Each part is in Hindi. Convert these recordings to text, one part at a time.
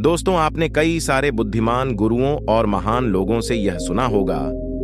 दोस्तों, आपने कई सारे बुद्धिमान गुरुओं और महान लोगों से यह सुना होगा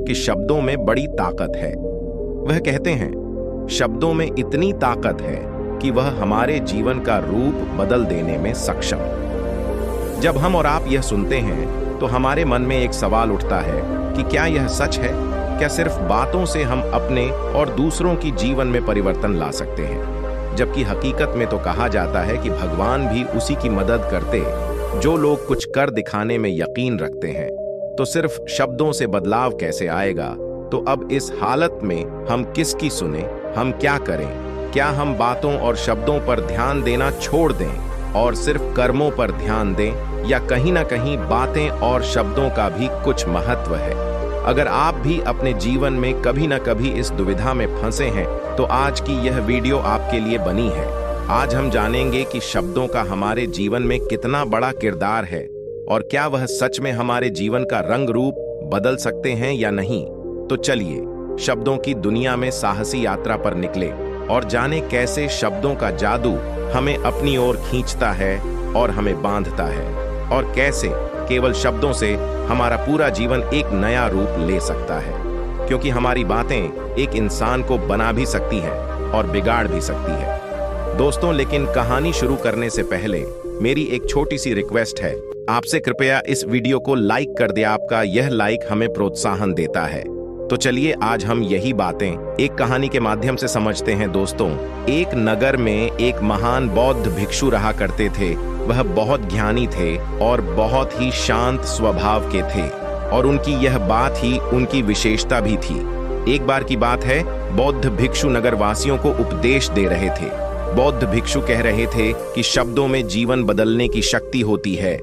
कि शब्दों में बड़ी ताकत है। वह कहते हैं, शब्दों में इतनी ताकत है कि वह हमारे जीवन का रूप बदल देने में सक्षम है। जब हम और आप यह सुनते हैं तो हमारे मन में एक सवाल उठता है कि क्या यह सच है? क्या सिर्फ बातों से हम अपने और दूसरों की जीवन में परिवर्तन ला सकते हैं? जबकि हकीकत में तो कहा जाता है कि भगवान भी उसी की मदद करते जो लोग कुछ कर दिखाने में यकीन रखते हैं। तो सिर्फ शब्दों से बदलाव कैसे आएगा? तो अब इस हालत में हम किसकी सुने? हम क्या करें? क्या हम बातों और शब्दों पर ध्यान देना छोड़ दें और सिर्फ कर्मों पर ध्यान दें, या कहीं ना कहीं बातें और शब्दों का भी कुछ महत्व है? अगर आप भी अपने जीवन में कभी ना कभी इस दुविधा में फंसे हैं तो आज की यह वीडियो आपके लिए बनी है। आज हम जानेंगे कि शब्दों का हमारे जीवन में कितना बड़ा किरदार है और क्या वह सच में हमारे जीवन का रंग रूप बदल सकते हैं या नहीं। तो चलिए शब्दों की दुनिया में साहसी यात्रा पर निकले और जाने कैसे शब्दों का जादू हमें अपनी ओर खींचता है और हमें बांधता है, और कैसे केवल शब्दों से हमारा पूरा जीवन एक नया रूप ले सकता है। क्योंकि हमारी बातें एक इंसान को बना भी सकती हैं और बिगाड़ भी सकती है। दोस्तों, लेकिन कहानी शुरू करने से पहले मेरी एक छोटी सी रिक्वेस्ट है, आपसे कृपया इस वीडियो को लाइक कर दे। आपका यह लाइक हमें प्रोत्साहन देता है। तो चलिए आज हम यही बातें एक कहानी के माध्यम से समझते हैं। दोस्तों, एक नगर में एक महान बौद्ध भिक्षु रहा करते थे। वह बहुत ज्ञानी थे और बहुत ही शांत स्वभाव के थे, और उनकी यह बात ही उनकी विशेषता भी थी। एक बार की बात है, बौद्ध भिक्षु नगरवासियों को उपदेश दे रहे थे। बौद्ध भिक्षु कह रहे थे कि शब्दों में जीवन बदलने की शक्ति होती है।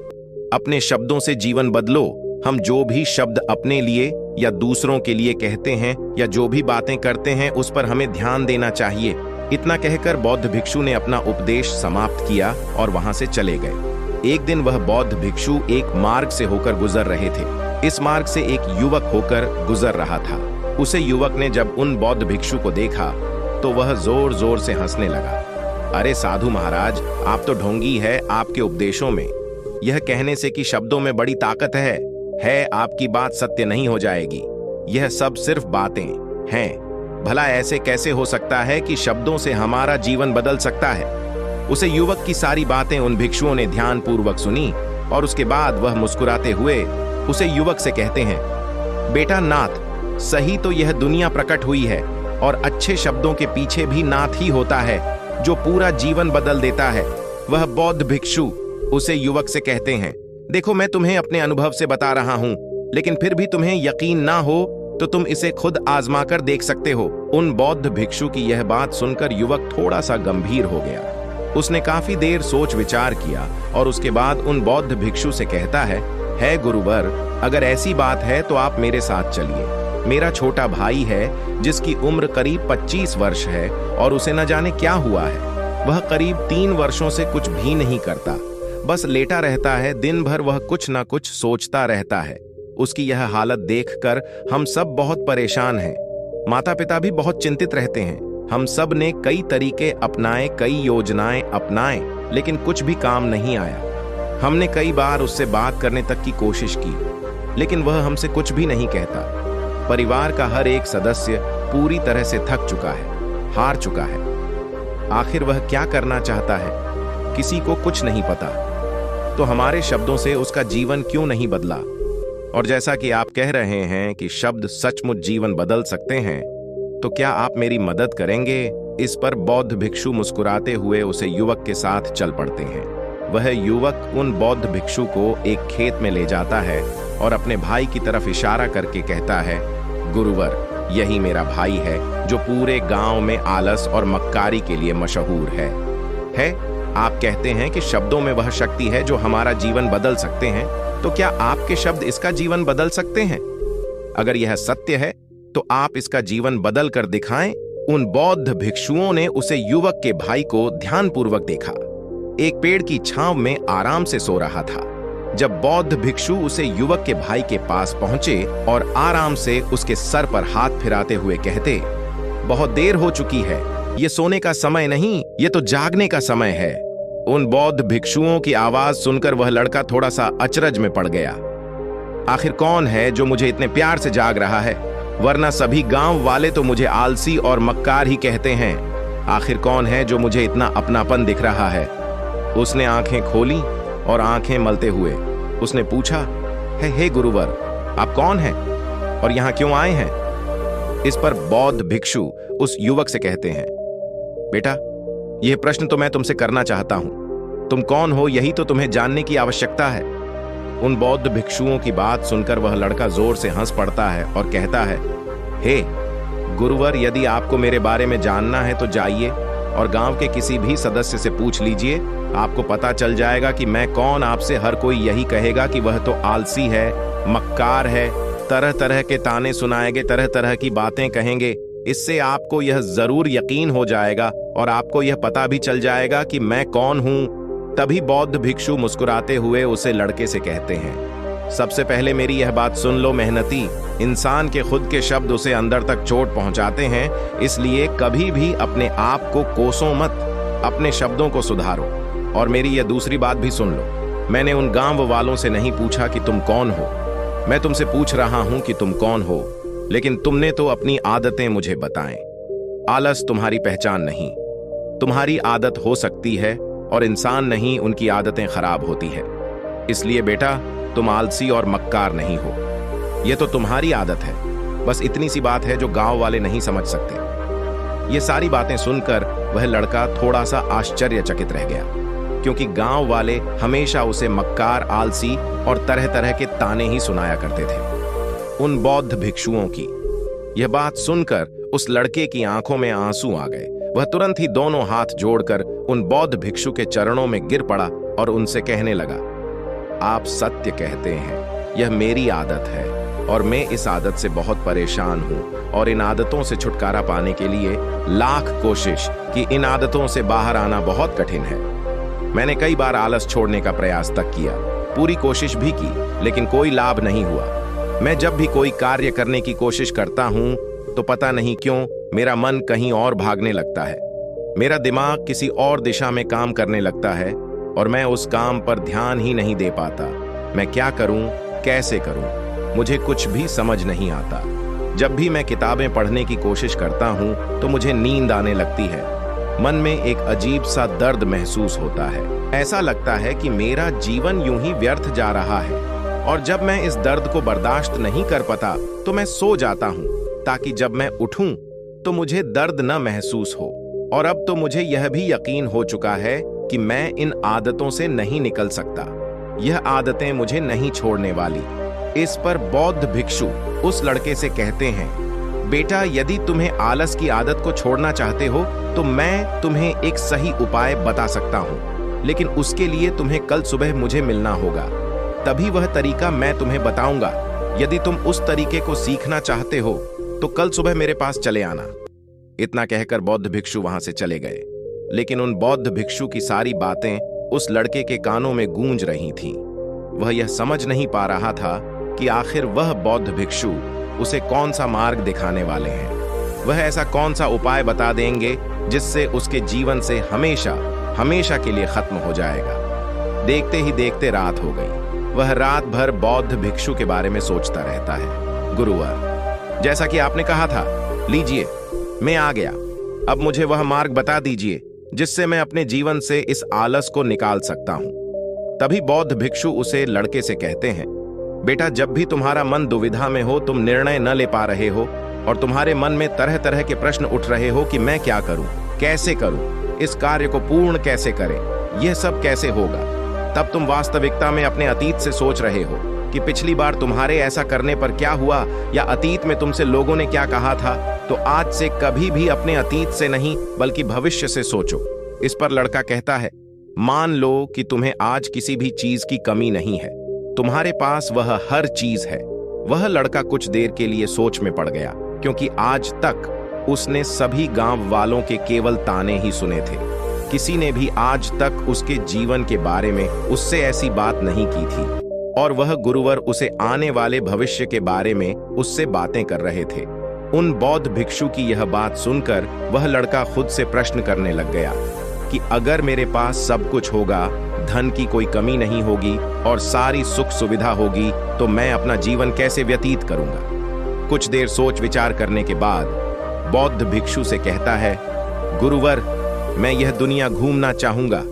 अपने शब्दों से जीवन बदलो। हम जो भी शब्द अपने लिए या दूसरों के लिए कहते हैं या जो भी बातें करते हैं उस पर हमें ध्यान देना चाहिए। इतना कहकर बौद्ध भिक्षु ने अपना उपदेश समाप्त किया और वहां से चले गए। एक दिन वह बौद्ध भिक्षु एक मार्ग से होकर गुजर रहे थे। इस मार्ग से एक युवक होकर गुजर रहा था। उसे युवक ने जब उन बौद्ध भिक्षु को देखा तो वह जोर जोर से हंसने लगा। अरे साधु महाराज, आप तो ढोंगी है आपके उपदेशों में। यह कहने से कि शब्दों में बड़ी ताकत है आपकी बात सत्य नहीं हो जाएगी। यह सब सिर्फ बातें हैं। भला ऐसे कैसे हो सकता है कि शब्दों से हमारा जीवन बदल सकता है? उसे युवक की सारी बातें उन भिक्षुओं ने ध्यानपूर्वक सुनी और उसके बाद वह मुस्कुराते हुए उसे युवक से कहते हैं, बेटा नाथ, सही तो यह दुनिया प्रकट हुई है और अच्छे शब्दों के पीछे भी नाथ ही होता है जो पूरा जीवन बदल देता है। वह बौद्ध भिक्षु उसे युवक से कहते हैं, देखो मैं तुम्हें अपने अनुभव से बता रहा हूं, लेकिन फिर भी तुम्हें यकीन ना हो तो तुम इसे खुद आजमा कर देख सकते हो। उन बौद्ध भिक्षु की यह बात सुनकर युवक थोड़ा सा गंभीर हो गया। उसने काफी देर सोच विचार किया और उसके बाद उन बौद्ध भिक्षु से कहता है गुरुवर, अगर ऐसी बात है तो आप मेरे साथ चलिए। मेरा छोटा भाई है जिसकी उम्र करीब 25 वर्ष है और उसे न जाने क्या हुआ है। वह करीब 3 वर्षों से कुछ भी नहीं करता, बस लेटा रहता है। दिन भर वह कुछ ना कुछ सोचता रहता है। उसकी यह हालत देखकर हम सब बहुत परेशान हैं। माता पिता भी बहुत चिंतित रहते हैं। हम सब ने कई तरीके अपनाए, कई योजनाएं अपनाए, लेकिन कुछ भी काम नहीं आया। हमने कई बार उससे बात करने तक की कोशिश की, लेकिन वह हमसे कुछ भी नहीं कहता। परिवार का हर एक सदस्य पूरी तरह से थक चुका है, हार चुका है। आखिर वह क्या करना चाहता है, किसी को कुछ नहीं पता। तो हमारे शब्दों से उसका जीवन क्यों नहीं बदला? और जैसा कि आप कह रहे हैं कि शब्द सचमुच जीवन बदल सकते हैं, तो क्या आप मेरी मदद करेंगे? इस पर बौद्ध भिक्षु मुस्कुराते हुए उसे युवक के साथ चल पड़ते हैं। वह युवक उन बौद्ध भिक्षु को एक खेत में ले जाता है और अपने भाई की तरफ इशारा करके कहता है, गुरुवर, यही मेरा भाई है जो पूरे गांव में आलस और मक्कारी के लिए मशहूर है। आप कहते हैं कि शब्दों में वह शक्ति है जो हमारा जीवन बदल सकते हैं, तो क्या आपके शब्द इसका जीवन बदल सकते हैं? अगर यह सत्य है तो आप इसका जीवन बदल कर दिखाएं। उन बौद्ध भिक्षुओं ने उसे युवक के भाई को ध्यानपूर्वक देखा। एक पेड़ की छांव में आराम से सो रहा था। जब बौद्ध भिक्षु उसे युवक के भाई के पास पहुंचे और आराम से उसके सर पर हाथ फिराते हुए कहते, बहुत देर हो चुकी है, ये सोने का समय नहीं, ये तो जागने का समय है। उन बौद्ध भिक्षुओं की आवाज सुनकर वह लड़का थोड़ा सा अचरज में पड़ गया। आखिर कौन है जो मुझे इतने प्यार से जाग रहा है, वरना सभी गांव वाले तो मुझे आलसी और मक्कार ही कहते हैं। आखिर कौन है जो मुझे इतना अपनापन दिख रहा है। उसने आंखें खोली और आंखें मलते हुए उसने पूछा, हे गुरुवर, आप कौन हैं और यहां क्यों आए हैं? इस पर बौद्ध भिक्षु उस युवक से कहते हैं, बेटा, यह प्रश्न तो मैं तुमसे करना चाहता हूं। तुम कौन हो, यही तो तुम्हें जानने की आवश्यकता है। उन बौद्ध भिक्षुओं की बात सुनकर वह लड़का जोर से हंस पड़ता है और कहता है, हे गुरुवर, यदि आपको मेरे बारे में जानना है तो जाइए और गांव के किसी भी सदस्य से पूछ लीजिए। आपको पता चल जाएगा कि मैं कौन। आपसे हर कोई यही कहेगा कि वह तो आलसी है, मक्कार है, तरह तरह के ताने सुनाएंगे, तरह तरह की बातें कहेंगे। इससे आपको यह जरूर यकीन हो जाएगा और आपको यह पता भी चल जाएगा कि मैं कौन हूं। तभी बौद्ध भिक्षु मुस्कुराते हुए उसे लड़के से कहते हैं, सबसे पहले मेरी यह बात सुन लो मेहनती, इंसान के खुद के शब्द उसे अंदर तक चोट पहुंचाते हैं। इसलिए कभी भी अपने आप को कोसो मत, अपने शब्दों को सुधारो। और मेरी यह दूसरी बात भी सुन लो, मैंने उन गांव वालों से नहीं पूछा कि तुम कौन हो, मैं तुमसे पूछ रहा हूं कि तुम कौन हो। लेकिन तुमने तो अपनी आदतें मुझे बताएं। आलस तुम्हारी पहचान नहीं, तुम्हारी आदत हो सकती है और इंसान नहीं, उनकी आदतें खराब होती है। इसलिए बेटा, तुम आलसी और मक्कार नहीं हो, यह तो तुम्हारी आदत है। बस इतनी सी बात है जो गांव वाले नहीं समझ सकते। ये सारी बातें सुनकर वह लड़का थोड़ा सा आश्चर्यचकित रह गया, क्योंकि गांव वाले हमेशा उसे मक्कार, आलसी और तरह तरह के ताने ही सुनाया करते थे। उन बौद्ध भिक्षुओं की यह बात सुनकर उस लड़के की आंखों में आंसू आ गए। वह तुरंत ही दोनों हाथ जोड़कर उन बौद्ध भिक्षु के चरणों में गिर पड़ा और उनसे कहने लगा, आप सत्य कहते हैं, यह मेरी आदत है और मैं इस आदत से बहुत परेशान हूं और इन आदतों से छुटकारा पाने के लिए लाख कोशिश कि इन आदतों से बाहर आना बहुत कठिन है। मैंने कई बार आलस छोड़ने का प्रयास तक किया, पूरी कोशिश भी की, लेकिन कोई लाभ नहीं हुआ। मैं जब भी कोई कार्य करने की कोशिश करता हूं तो पता नहीं क्यों मेरा मन कहीं और भागने लगता है। मेरा दिमाग किसी और दिशा में काम करने लगता है और मैं उस काम पर ध्यान ही नहीं दे पाता। मैं क्या करूं, कैसे करूं, मुझे कुछ भी समझ नहीं आता। जब भी मैं किताबें पढ़ने की कोशिश करता हूं तो मुझे नींद आने लगती है। मन में एक अजीब सा दर्द महसूस होता है। ऐसा लगता है कि मेरा जीवन यूं ही व्यर्थ जा रहा है। और जब मैं इस दर्द को बर्दाश्त नहीं कर पाता तो मैं सो जाता हूं, ताकि जब मैं उठूं तो मुझे दर्द न महसूस हो। और अब तो मुझे यह भी यकीन हो चुका है कि मैं इन आदतों से नहीं निकल सकता। यह आदतें मुझे नहीं छोड़ने वाली। इस पर बौद्ध भिक्षु उस लड़के से कहते हैं, बेटा, यदि तुम्हें आलस की आदत को छोड़ना चाहते हो तो मैं तुम्हें एक सही उपाय बता सकता हूं, लेकिन उसके लिए तुम्हें कल सुबह मुझे मिलना होगा। तभी वह तरीका मैं तुम्हें बताऊंगा। यदि तुम उस तरीके को सीखना चाहते हो तो कल सुबह मेरे पास चले आना। इतना कहकर बौद्ध भिक्षु वहां से चले गए। लेकिन उन बौद्ध भिक्षु की सारी बातें उस लड़के के कानों में गूंज रही थीं। वह यह समझ नहीं पा रहा था कि आखिर वह बौद्ध भिक्षु उसे कौन सा मार्ग दिखाने वाले हैं। वह ऐसा कौन सा उपाय बता देंगे जिससे उसके जीवन से हमेशा हमेशा के लिए खत्म हो जाएगा। देखते ही देखते रात हो गई। वह रात भर बौद्ध भिक्षु के बारे में सोचता रहता है। गुरुवर, जैसा कि आपने कहा था, लीजिए, मैं आ गया। अब मुझे वह मार्ग बता दीजिए जिससे मैं अपने जीवन से इस आलस को निकाल सकता हूं। तभी बौद्ध भिक्षु उसे लड़के से कहते हैं, बेटा, जब भी तुम्हारा मन दुविधा में हो, तुम निर्णय न ले पा रहे हो और तुम्हारे मन में तरह तरह के प्रश्न उठ रहे हो कि मैं क्या करूं, कैसे करूं, इस कार्य को पूर्ण कैसे करें, यह सब कैसे होगा, तब तुम वास्तविकता में अपने अतीत से सोच रहे हो कि पिछली बार तुम्हारे ऐसा करने पर क्या हुआ या अतीत में तुमसे लोगों ने क्या कहा था। तो आज से कभी भी अपने अतीत से नहीं बल्कि भविष्य से सोचो। इस पर लड़का कहता है, मान लो कि तुम्हें आज किसी भी चीज की कमी नहीं है, तुम्हारे पास वह हर चीज है। वह लड़का कुछ देर के लिए सोच में पड़ गया, क्योंकि आज तक उसने सभी गांव वालों के केवल ताने ही सुने थे। किसी ने भी आज तक उसके जीवन के बारे में उससे ऐसी बात नहीं की थी और वह गुरुवर उसे आने वाले भविष्य के बारे में उससे बातें कर रहे थे। उन बौद्ध भिक्षु की यह बात सुनकर वह लड़का खुद से प्रश्न करने लग गया, कि अगर मेरे पास सब कुछ होगा, धन की कोई कमी नहीं होगी और सारी सुख सुविधा होगी, तो मैं अपना जीवन कैसे व्यतीत करूंगा। कुछ देर सोच विचार करने के बाद बौद्ध भिक्षु से कहता है, गुरुवर, मैं यह दुनिया घूमना चाहूंगा,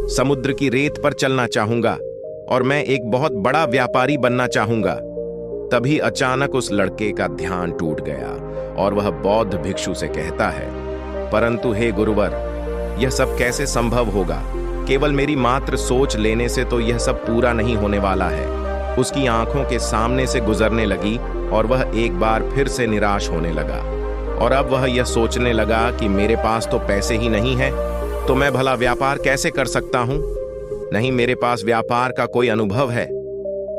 समुद्र की रेत पर चलना चाहूंगा और मैं एक बहुत बड़ा व्यापारी बनना चाहूंगा। तभी अचानक उस लड़के का ध्यान टूट गया और वह बौद्ध भिक्षु से कहता है, परंतु हे गुरुवर, यह सब कैसे संभव होगा? केवल मेरी मात्र सोच लेने से तो यह सब पूरा नहीं होने वाला है। उसकी आंखों के सामने से गुजरने लगी और वह एक बार फिर से निराश होने लगा। और अब वह यह सोचने लगा कि मेरे पास तो पैसे ही नहीं है, तो मैं भला व्यापार कैसे कर सकता हूं? नहीं, मेरे पास व्यापार का कोई अनुभव है।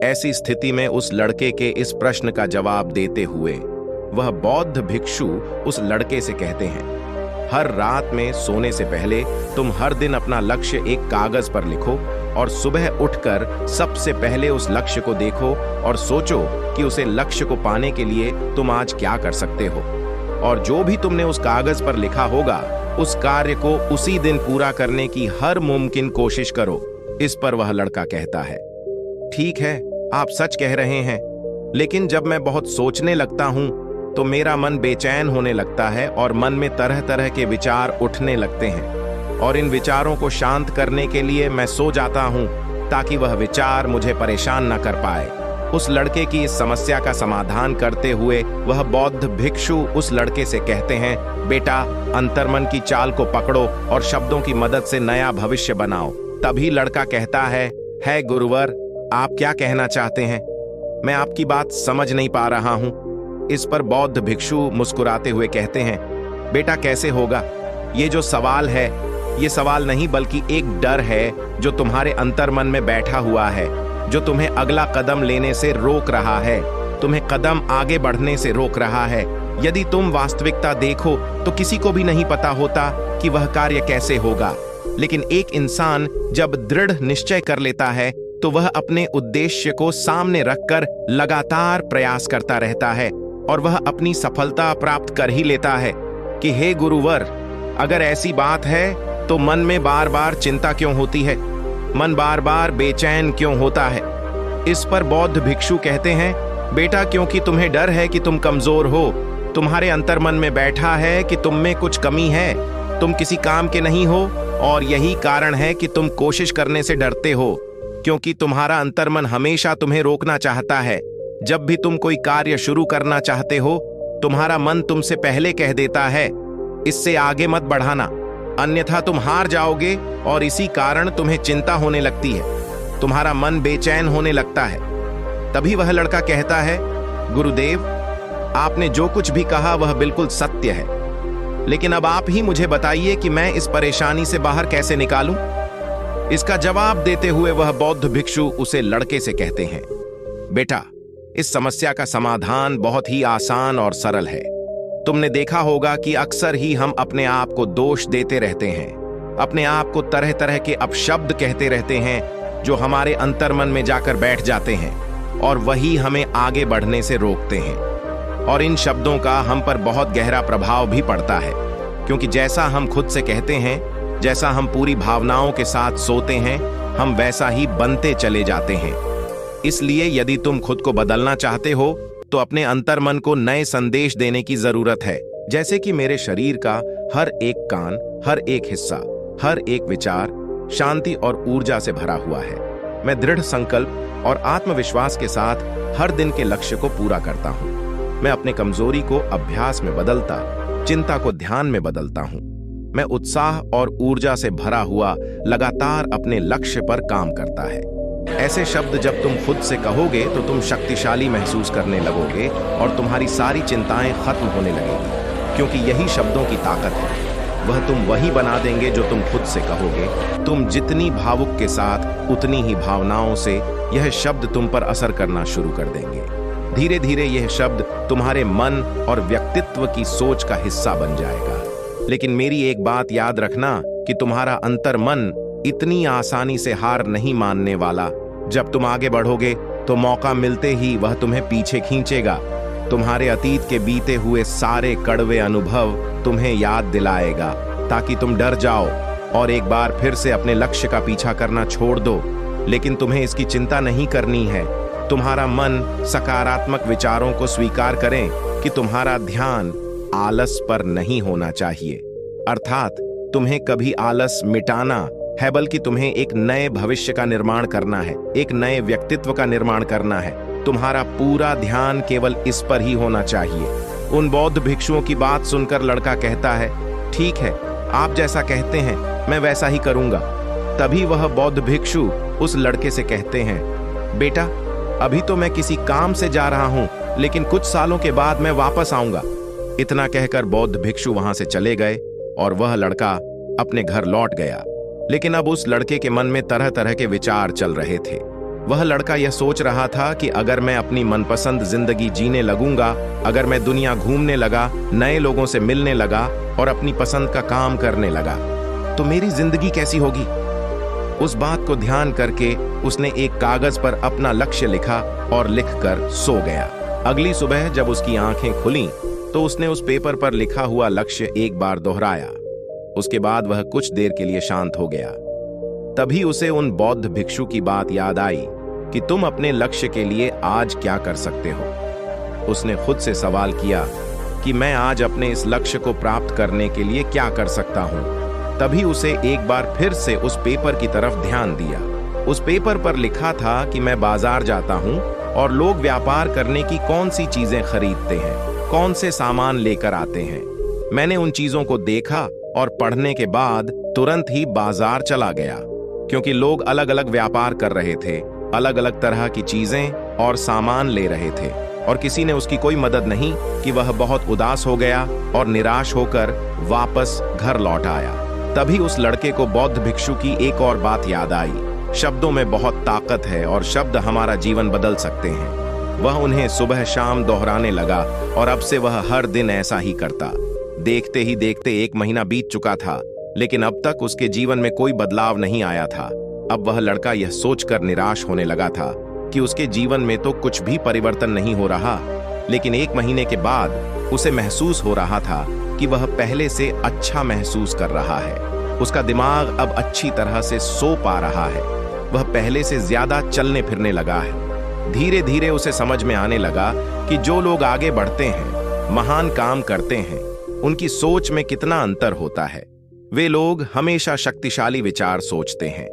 ऐसी स्थिति में उस लड़के के इस प्रश्न का जवाब देते हुए वह बौद्ध भिक्षु उस लड़के से कहते हैं, हर रात में सोने से पहले तुम हर दिन अपना लक्ष्य एक कागज पर लिखो और सुबह उठकर सबसे पहले उस लक्ष्य को देखो और सोचो कि उसे लक्ष्य को पाने के लिए तुम आज क्या कर सकते हो। और जो भी तुमने उस कागज पर लिखा होगा, उस कार्य को उसी दिन पूरा करने की हर मुमकिन कोशिश करो। इस पर वह लड़का कहता है, ठीक है, आप सच कह रहे हैं, लेकिन जब मैं बहुत सोचने लगता हूं तो मेरा मन बेचैन होने लगता है और मन में तरह तरह के विचार उठने लगते हैं और इन विचारों को शांत करने के लिए मैं सो जाता हूं ताकि वह विचार मुझे परेशान न कर पाए। उस लड़के की इस समस्या का समाधान करते हुए वह बौद्ध भिक्षु उस लड़के से कहते हैं, बेटा, अंतर्मन की चाल को पकड़ो और शब्दों की मदद से नया भविष्य बनाओ। तभी लड़का कहता है गुरुवर, आप क्या कहना चाहते हैं? मैं आपकी बात समझ नहीं पा रहा हूं। इस पर बौद्ध भिक्षु मुस्कुराते हुए कहते हैं, बेटा, कैसे होगा? ये जो सवाल है, ये सवाल नहीं बल्कि एक डर है जो तुम्हारे अंतर्मन में बैठा हुआ है, जो तुम्हें अगला कदम लेने से रोक रहा है, तुम्हें कदम आगे बढ़ने से रोक रहा है। यदि तुम वास्तविकता देखो तो किसी को भी नहीं पता होता कि वह कार्य कैसे होगा, लेकिन एक इंसान जब दृढ़ निश्चय कर लेता है तो वह अपने उद्देश्य को सामने रखकर लगातार प्रयास करता रहता है और वह अपनी सफलता प्राप्त कर ही लेता है। कि हे गुरुवर, अगर ऐसी बात है तो मन में बार बार चिंता क्यों होती है? मन बार बार बेचैन क्यों होता है? इस पर बौद्ध भिक्षु कहते हैं, बेटा, क्योंकि तुम्हें डर है कि तुम कमजोर हो। तुम्हारे अंतर्मन में बैठा है कि तुम में कुछ कमी है, तुम किसी काम के नहीं हो और यही कारण है कि तुम कोशिश करने से डरते हो, क्योंकि तुम्हारा अंतर्मन हमेशा तुम्हें रोकना चाहता है। जब भी तुम कोई कार्य शुरू करना चाहते हो, तुम्हारा मन तुमसे पहले कह देता है, इससे आगे मत बढ़ाना, अन्यथा तुम हार जाओगे और इसी कारण तुम्हें चिंता होने लगती है, तुम्हारा मन बेचैन होने लगता है। तभी वह लड़का कहता है, गुरुदेव, आपने जो कुछ भी कहा वह बिल्कुल सत्य है, लेकिन अब आप ही मुझे बताइए कि मैं इस परेशानी से बाहर कैसे निकालूं? इसका जवाब देते हुए वह बौद्ध भिक्षु उसे लड़के से कहते हैं, बेटा, इस समस्या का समाधान बहुत ही आसान और सरल है। तुमने देखा होगा कि अक्सर ही हम अपने आप को दोष देते रहते हैं, अपने आप को तरह तरह के अपशब्द कहते रहते हैं जो हमारे अंतर्मन में जाकर बैठ जाते हैं और वही हमें आगे बढ़ने से रोकते हैं। और इन शब्दों का हम पर बहुत गहरा प्रभाव भी पड़ता है, क्योंकि जैसा हम खुद से कहते हैं, जैसा हम पूरी भावनाओं के साथ सोते हैं, हम वैसा ही बनते चले जाते हैं। इसलिए यदि तुम खुद को बदलना चाहते हो तो अपने अंतर्मन को नए संदेश देने की जरूरत है। जैसे कि मेरे शरीर का हर एक कान, हर एक हिस्सा, हर एक विचार शांति और ऊर्जा से भरा हुआ है। मैं दृढ़ संकल्प और आत्मविश्वास के साथ हर दिन के लक्ष्य को पूरा करता हूँ। मैं अपने कमजोरी को अभ्यास में बदलता, चिंता को ध्यान में बदलता हूँ। मैं उत्साह और ऊर्जा से भरा हुआ लगातार अपने लक्ष्य पर काम करता है। ऐसे शब्द जब तुम खुद से कहोगे तो तुम शक्तिशाली महसूस करने लगोगे और तुम्हारी सारी चिंताएं खत्म होने लगेंगी, क्योंकि यही शब्दों की ताकत है। वह तुम वही बना देंगे जो तुम खुद से कहोगे। तुम जितनी भावुक के साथ उतनी ही भावनाओं से यह शब्द तुम पर असर करना शुरू कर देंगे। धीरे धीरे यह शब्द तुम्हारे मन और व्यक्तित्व की सोच का हिस्सा बन जाएगा। लेकिन मेरी एक बात याद रखना कि तुम्हारा अंतर्मन इतनी आसानी से हार नहीं मानने वाला। जब तुम आगे बढ़ोगे तो मौका मिलते ही वह तुम्हें पीछे खींचेगा। तुम्हारे अतीत के बीते हुए सारे कड़वे अनुभव तुम्हें याद दिलाएगा ताकि तुम डर जाओ। और एक बार फिर से अपने लक्ष्य का पीछा करना छोड़ दो। लेकिन तुम्हें इसकी चिंता नहीं करनी है। तुम्हारा मन सकारात्मक विचारों को स्वीकार करें कि तुम्हारा ध्यान आलस पर नहीं होना चाहिए। अर्थात तुम्हें कभी आलस मिटाना है, बल्कि तुम्हें एक नए भविष्य का निर्माण करना है, एक नए व्यक्तित्व का निर्माण करना है। तुम्हारा पूरा ध्यान केवल इस पर ही होना चाहिए। उन बौद्ध भिक्षुओं की बात सुनकर लड़का कहता है, ठीक है, आप जैसा कहते हैं मैं वैसा ही करूंगा। तभी वह बौद्ध भिक्षु उस लड़के से कहते हैं, बेटा, अभी तो मैं किसी काम से जा रहा हूं, लेकिन कुछ सालों के बाद मैं वापस आऊंगा। इतना कहकर बौद्ध भिक्षु वहां से चले गए और वह लड़का अपने घर लौट गया। लेकिन अब उस लड़के के मन में तरह तरह के विचार चल रहे थे। वह लड़का यह सोच रहा था कि अगर मैं अपनी मनपसंद जिंदगी जीने लगूंगा, अगर मैं दुनिया घूमने लगा, नए लोगों से मिलने लगा और अपनी पसंद का काम करने लगा, तो मेरी जिंदगी कैसी होगी। उस बात को ध्यान करके उसने एक कागज पर अपना लक्ष्य लिखा और लिखकर सो गया। अगली सुबह जब उसकी आंखें खुलीं, तो उसने उस पेपर पर लिखा हुआ लक्ष्य एक बार दोहराया। उसके बाद वह कुछ देर के लिए शांत हो गया। तभी उसे उन बौद्ध भिक्षु की बात याद आई कि तुम अपने लक्ष्य के लिए आज क्या कर सकते हो। उसने खुद से सवाल किया कि मैं आज अपने इस लक्ष्य को प्राप्त करने के लिए क्या कर सकता हूं। तभी उसे एक बार फिर से उस पेपर की तरफ ध्यान दिया। उस पेपर पर लिखा था कि मैं बाजार जाता हूं और लोग व्यापार करने की कौन सी चीजें खरीदते हैं, कौन से सामान लेकर आते हैं। मैंने उन चीजों को देखा और पढ़ने के बाद तुरंत ही बाजार चला गया, क्योंकि लोग अलग अलग व्यापार कर रहे थे, अलग अलग तरह की चीजें और सामान ले रहे थे, और किसी ने उसकी कोई मदद नहीं कि वह बहुत उदास हो गया और निराश होकर वापस घर लौट आया। तभी उस लड़के को बौद्ध भिक्षु की एक और बात याद आई। शब्दों में बहुत ताकत है और शब्द हमारा जीवन बदल सकते हैं। वह उन्हें सुबह शाम दोहराने लगा और अब से वह हर दिन ऐसा ही करता। देखते ही देखते 1 महीना बीत चुका था, लेकिन अब तक उसके जीवन में कोई बदलाव नहीं आया था। अब वह लड़का यह सोचकर निराश होने लगा था कि उसके जीवन में तो कुछ भी परिवर्तन नहीं हो रहा। लेकिन 1 महीने के बाद उसे महसूस हो रहा था कि वह पहले से अच्छा महसूस कर रहा है। उसका दिमाग अब अच्छी तरह से सो पा रहा है। वह पहले से ज्यादा चलने फिरने लगा है। धीरे धीरे उसे समझ में आने लगा कि जो लोग आगे बढ़ते हैं, महान काम करते हैं, उनकी सोच में कितना अंतर होता है। वे लोग हमेशा शक्तिशाली विचार सोचते हैं।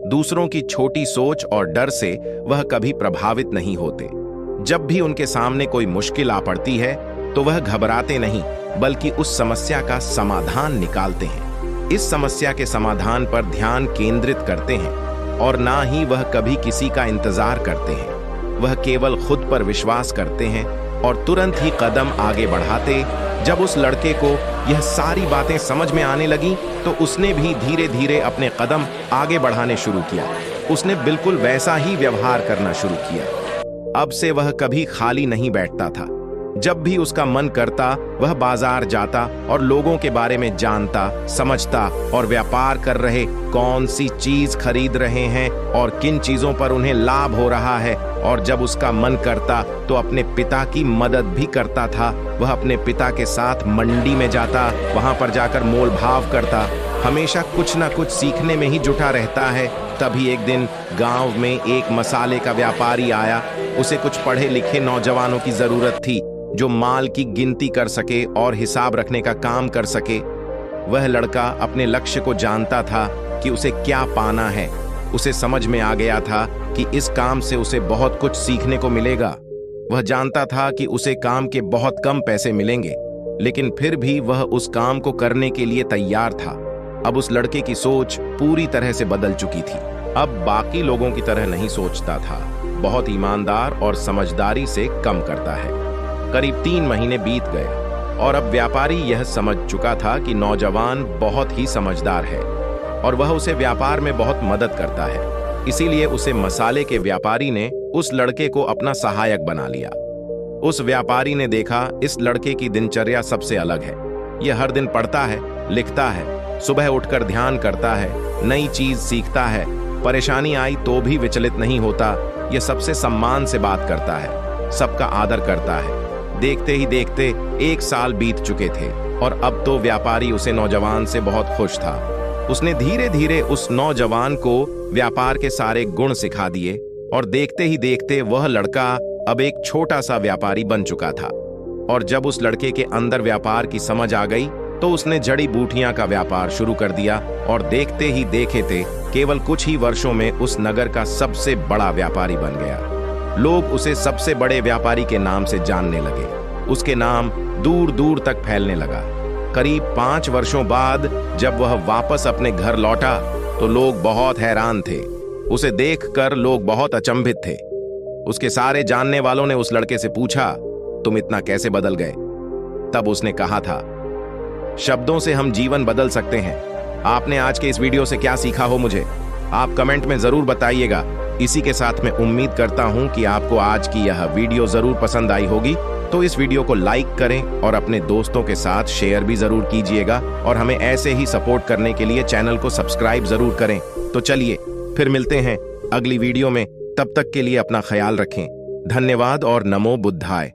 दूसरों की छोटी सोच और डर से वह कभी प्रभावित नहीं होते। जब भी उनके सामने कोई मुश्किल आ पड़ती है तो वह घबराते नहीं, बल्कि उस समस्या का समाधान निकालते हैं। इस समस्या के समाधान पर ध्यान केंद्रित करते हैं और ना ही वह कभी किसी का इंतजार करते हैं। वह केवल खुद पर विश्वास करते हैं और तुरंत ही कदम आगे बढ़ाते। जब उस लड़के को यह सारी बातें समझ में आने लगी तो उसने भी धीरे धीरे अपने कदम आगे बढ़ाने शुरू किया। उसने बिल्कुल वैसा ही व्यवहार करना शुरू किया। अब से वह कभी खाली नहीं बैठता था। जब भी उसका मन करता वह बाजार जाता और लोगों के बारे में जानता, समझता और व्यापार कर रहे कौन सी चीज खरीद रहे हैं और किन चीजों पर उन्हें लाभ हो रहा है। और जब उसका मन करता तो अपने पिता की मदद भी करता था। वह अपने पिता के साथ मंडी में जाता, वहां पर जाकर मोल भाव करता, हमेशा कुछ ना कुछ सीखने में ही जुटा रहता है। तभी एक दिन गांव में एक मसाले का व्यापारी आया। उसे कुछ पढ़े लिखे नौजवानों की जरूरत थी जो माल की गिनती कर सके और हिसाब रखने का काम कर सके। वह लड़का अपने लक्ष्य को जानता था कि उसे क्या पाना है। उसे समझ में आ गया था कि इस काम से उसे बहुत कुछ सीखने को मिलेगा। वह जानता था कि उसे काम के बहुत कम पैसे मिलेंगे, लेकिन फिर भी वह उस काम को करने के लिए तैयार था। अब उस लड़के की सोच पूरी तरह से बदल चुकी थी। अब बाकी लोगों की तरह नहीं सोचता था, बहुत ईमानदार और समझदारी से कम करता है। करीब 3 महीने बीत गए और अब व्यापारी यह समझ चुका था कि नौजवान बहुत ही समझदार है और वह उसे व्यापार में बहुत मदद करता है। इसीलिए उसे मसाले के व्यापारी ने उस लड़के को अपना सहायक बना लिया। उस व्यापारी ने देखा इस लड़के की दिनचर्या सबसे अलग है। यह हर दिन पढ़ता है, लिखता है, सुबह उठकर ध्यान करता है, नई चीज सीखता है, परेशानी आई तो भी विचलित नहीं होता। यह सबसे सम्मान से बात करता है, सबका आदर करता है। देखते ही देखते 1 साल बीत चुके थे और अब तो व्यापारी उसे नौजवान से बहुत खुश था। उसने धीरे धीरे उस नौजवान को व्यापार के सारे गुण सिखा दिए और देखते ही देखते वह लड़का अब एक छोटा सा व्यापारी बन चुका था। और जब उस लड़के के अंदर व्यापार की समझ आ गई तो उसने जड़ी बूटियां का व्यापार शुरू कर दिया और देखते ही देखे केवल कुछ ही वर्षों में उस नगर का सबसे बड़ा व्यापारी बन गया। लोग उसे सबसे बड़े व्यापारी के नाम से जानने लगे। उसके नाम दूर दूर तक फैलने लगा। करीब 5 वर्षों बाद जब वह वापस अपने घर लौटा तो लोग बहुत हैरान थे। उसे देखकर लोग बहुत अचंभित थे। उसके सारे जानने वालों ने उस लड़के से पूछा, तुम इतना कैसे बदल गए? तब उसने कहा था, शब्दों से हम जीवन बदल सकते हैं। आपने आज के इस वीडियो से क्या सीखा हो मुझे आप कमेंट में जरूर बताइएगा। इसी के साथ मैं उम्मीद करता हूं कि आपको आज की यह वीडियो जरूर पसंद आई होगी। तो इस वीडियो को लाइक करें और अपने दोस्तों के साथ शेयर भी जरूर कीजिएगा और हमें ऐसे ही सपोर्ट करने के लिए चैनल को सब्सक्राइब जरूर करें। तो चलिए फिर मिलते हैं अगली वीडियो में। तब तक के लिए अपना ख्याल रखें। धन्यवाद और नमो बुद्धाय।